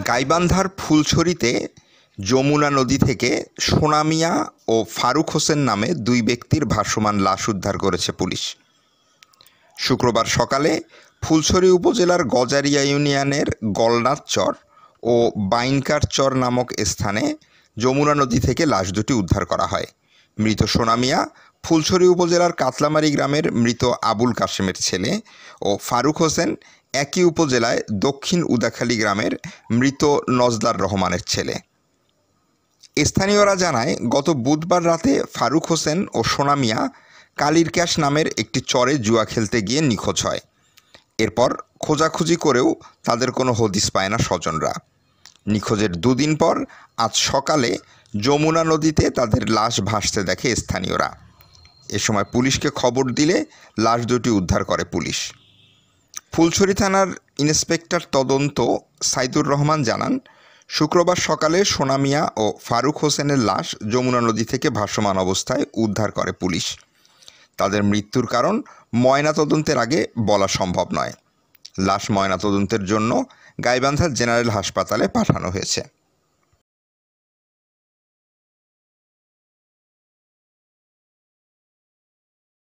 গাইবান্ধার ফুলছড়িতে যমুনা নদী থেকে সোনা মিয়া ও ফারুক হোসেন নামে দুই ব্যক্তির ভাসমান লাশ উদ্ধার করেছে পুলিশ। শুক্রবার সকালে ফুলছড়ি উপজেলার গজারিয়া ইউনিয়নের গলনাথ চর ও বাইনকার চর নামক স্থানে যমুনা নদী থেকে লাশ দুটি উদ্ধার করা হয়। মৃত সোনা মিয়া ফুলছড়ি উপজেলার কাতলামারি গ্রামের মৃত আবুল কাশেমের ছেলে ও ফারুক হোসেন একই উপজেলায় দক্ষিণ উদাখালী গ্রামের মৃত নজলার রহমানের ছেলে। স্থানীয়রা জানায়, গত বুধবার রাতে ফারুক হোসেন ও সোনা মিয়া কালীর ক্যাশ নামের একটি চরে জুয়া খেলতে গিয়ে নিখোঁজ হয়। এরপর খোঁজাখুঁজি করেও তাদের কোনো হদিস পায় না স্বজনরা। নিখোঁজের দুদিন পর আজ সকালে যমুনা নদীতে তাদের লাশ ভাসতে দেখে স্থানীয়রা। এ সময় পুলিশকে খবর দিলে লাশ দুটি উদ্ধার করে পুলিশ। ফুলছড়ি থানার ইন্সপেক্টর তদন্ত সাইদুর রহমান জানান, শুক্রবার সকালে সোনা মিয়া ও ফারুক হোসেনের লাশ যমুনা নদী থেকে ভাসমান অবস্থায় উদ্ধার করে পুলিশ। তাদের মৃত্যুর কারণ ময়নাতদন্তের আগে বলা সম্ভব নয়। লাশ ময়নাতদন্তের জন্য গাইবান্ধা জেনারেল হাসপাতালে পাঠানো হয়েছে।